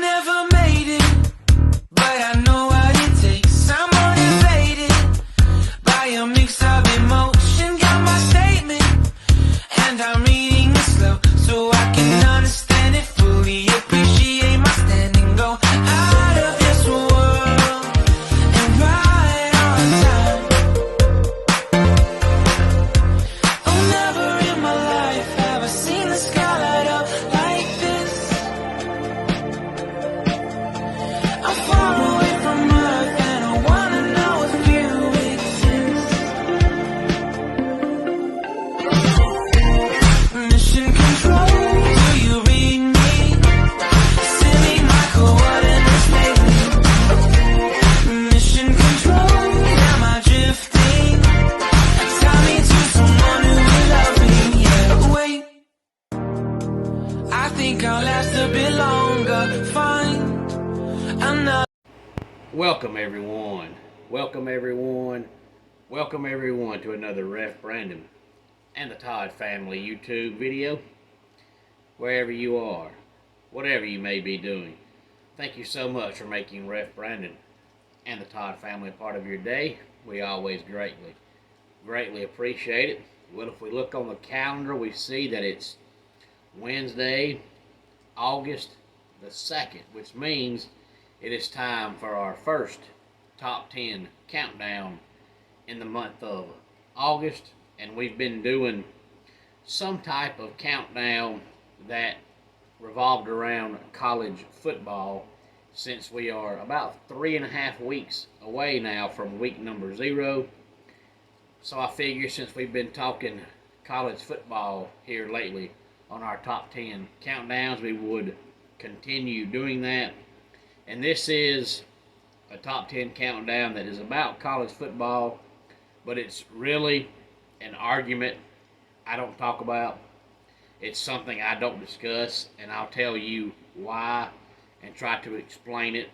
never made it, but I know what it takes. I'm motivated by a mix of emotion. Got my statement, and I'm reading it slow so I can understand it fully. Appreciate my standing, go out of this world and right on time. Oh, never in my life have I seen the sky light up like this. I'm far away from Earth and I wanna know if you exist. Mission control, do you read me? Send me my coordinates lately. Mission control, am I drifting? Tie me to someone who will love me, yeah. Wait, I think I'll last a bit longer. Find another. Welcome everyone. Welcome everyone. Welcome everyone to another Ref Brandon and the Todd family YouTube video. Wherever you are, whatever you may be doing, thank you so much for making Ref Brandon and the Todd family a part of your day. We always greatly appreciate it. Well, if we look on the calendar, we see that it's Wednesday, August the 2nd, which means it is time for our first top 10 countdown in the month of August. And we've been doing some type of countdown that revolved around college football since we are about 3.5 weeks away now from week number 0. So I figure since we've been talking college football here lately on our top 10 countdowns, we would continue doing that. And this is a top 10 countdown that is about college football, but it's really an argument I don't talk about. It's something I don't discuss, and I'll tell you why and try to explain it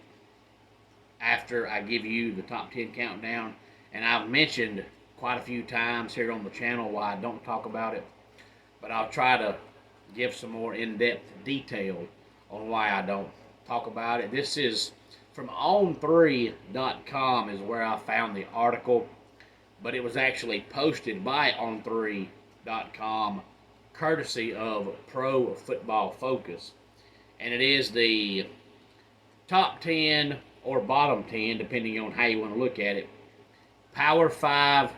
after I give you the top 10 countdown. And I've mentioned quite a few times here on the channel why I don't talk about it, but I'll try to give some more in-depth detail on why I don't talk about it. This is from On3.com is where I found the article, but it was actually posted by On3.com courtesy of Pro Football Focus. And it is the top 10 or bottom 10, depending on how you want to look at it, Power 5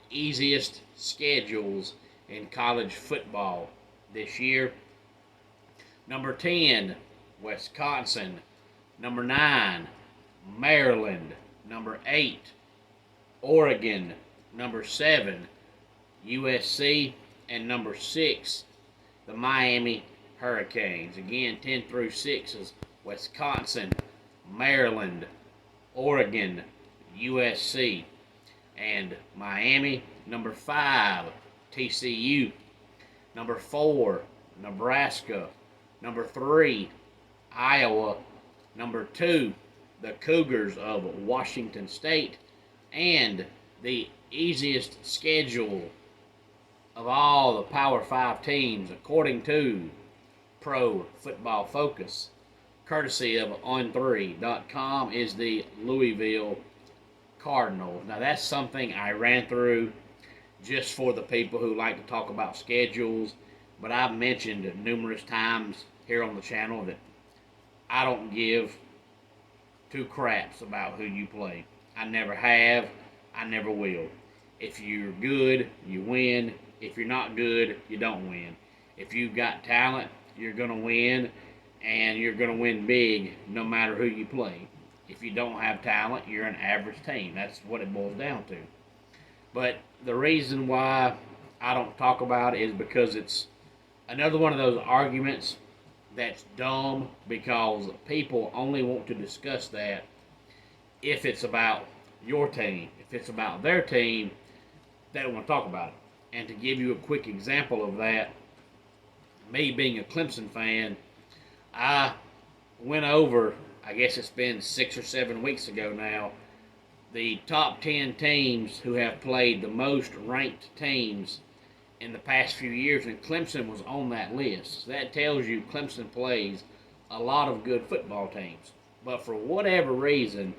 easiest schedules in college football this year. Number 10, Wisconsin. Number 9, Maryland. Number 8, Oregon. Number 7, USC. And number 6, the Miami Hurricanes. Again, 10 through 6 is Wisconsin, Maryland, Oregon, USC, and Miami. Number 5, TCU. Number 4, Nebraska. Number 3, Iowa. Number 2, the Cougars of Washington State. And the easiest schedule of all the Power 5 teams, according to Pro Football Focus, courtesy of On3.com, is the Louisville Cardinals. Now, that's something I ran through just for the people who like to talk about schedules, but I've mentioned numerous times here on the channel that I don't give two craps about who you play. I never have, I never will. If you're good, you win. If you're not good, you don't win. If you've got talent, you're going to win, and you're going to win big no matter who you play. If you don't have talent, you're an average team. That's what it boils down to. But the reason why I don't talk about it is because it's another one of those arguments that's dumb, because people only want to discuss that if it's about your team. If it's about their team, they don't want to talk about it. And to give you a quick example of that, me being a Clemson fan, I went over, I guess it's been 6 or 7 weeks ago now, the top 10 teams who have played the most ranked teams in the past few years, and Clemson was on that list. So that tells you Clemson plays a lot of good football teams. But for whatever reason,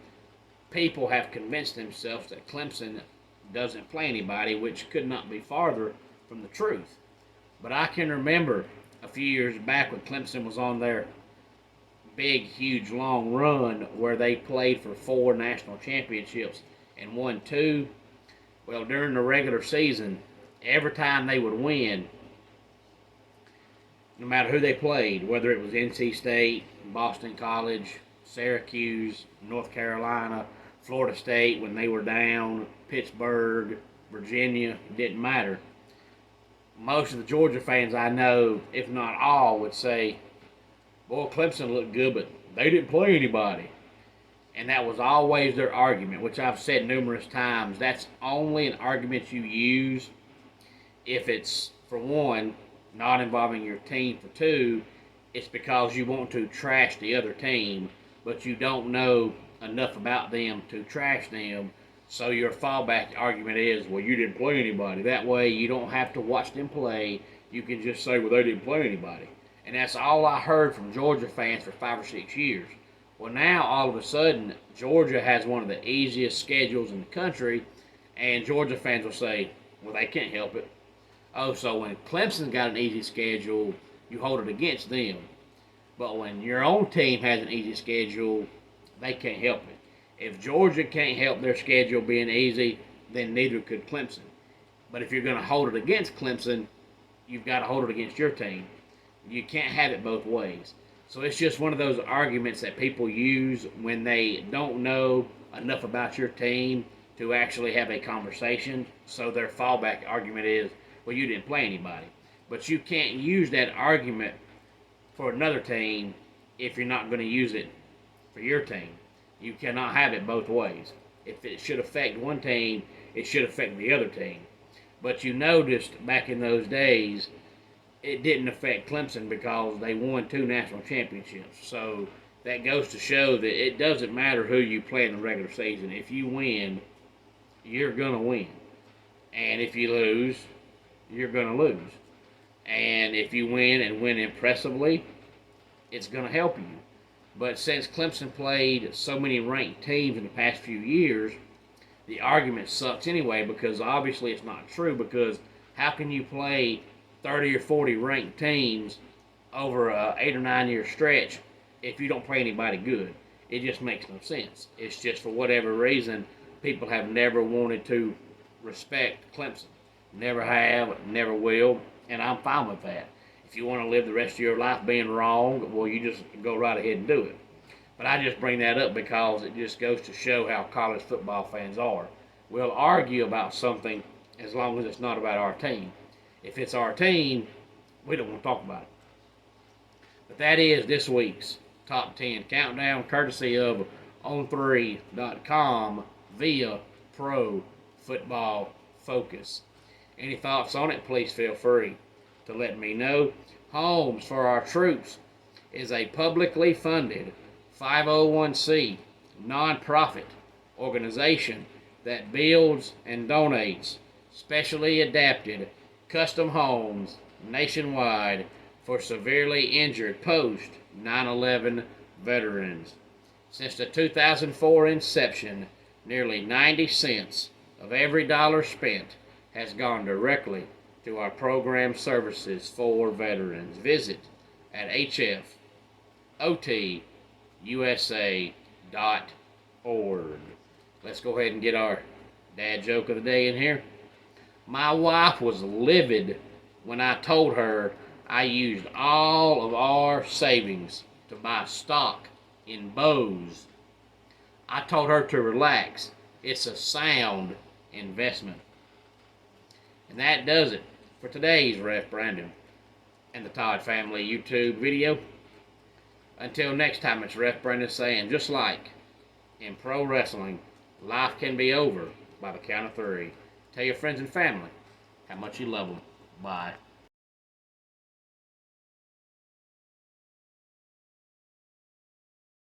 people have convinced themselves that Clemson doesn't play anybody, which could not be farther from the truth. But I can remember a few years back when Clemson was on their big, huge, long run where they played for 4 national championships and won 2. Well, during the regular season, every time they would win, no matter who they played, whether it was NC State, Boston College, Syracuse, North Carolina, Florida State when they were down, Pittsburgh, Virginia, it didn't matter. Most of the Georgia fans I know, if not all, would say, boy, Clemson looked good, but they didn't play anybody. And that was always their argument, which I've said numerous times. That's only an argument you use if it's, for one, not involving your team, for 2, it's because you want to trash the other team, but you don't know enough about them to trash them. So your fallback argument is, well, you didn't play anybody. That way you don't have to watch them play. You can just say, well, they didn't play anybody. And that's all I heard from Georgia fans for 5 or 6 years. Well, now all of a sudden, Georgia has one of the easiest schedules in the country, and Georgia fans will say, well, they can't help it. Oh, so when Clemson's got an easy schedule, you hold it against them. But when your own team has an easy schedule, they can't help it. If Georgia can't help their schedule being easy, then neither could Clemson. But if you're going to hold it against Clemson, you've got to hold it against your team. You can't have it both ways. So it's just one of those arguments that people use when they don't know enough about your team to actually have a conversation. So their fallback argument is, well, you didn't play anybody. But you can't use that argument for another team if you're not going to use it for your team. You cannot have it both ways. If it should affect one team, it should affect the other team. But you noticed back in those days, it didn't affect Clemson because they won 2 national championships. So that goes to show that it doesn't matter who you play in the regular season. If you win, you're going to win. And if you lose, you're going to lose. And if you win and win impressively, it's going to help you. But since Clemson played so many ranked teams in the past few years, the argument sucks anyway, because obviously it's not true, because how can you play 30 or 40 ranked teams over a 8 or 9 year stretch if you don't play anybody good? It just makes no sense. It's just, for whatever reason, people have never wanted to respect Clemson. Never have, never will, and I'm fine with that. If you want to live the rest of your life being wrong, well, you just go right ahead and do it. But I just bring that up because it just goes to show how college football fans are. We'll argue about something as long as it's not about our team. If it's our team, we don't want to talk about it. But that is this week's Top 10 Countdown, courtesy of On3.com via Pro Football Focus. Any thoughts on it, please feel free to let me know. Homes for Our Troops is a publicly funded 501c nonprofit organization that builds and donates specially adapted custom homes nationwide for severely injured post 9/11 veterans. Since the 2004 inception, nearly 90 cents of every dollar spent has gone directly to our program services for veterans. Visit at hfotusa.org. Let's go ahead and get our dad joke of the day in here. My wife was livid when I told her I used all of our savings to buy stock in Bose. I told her to relax. It's a sound investment. And that does it for today's Ref Brandon and the Todd Family YouTube video. Until next time, it's Ref Brandon saying, just like in pro wrestling, life can be over by the count of 3. Tell your friends and family how much you love them. Bye.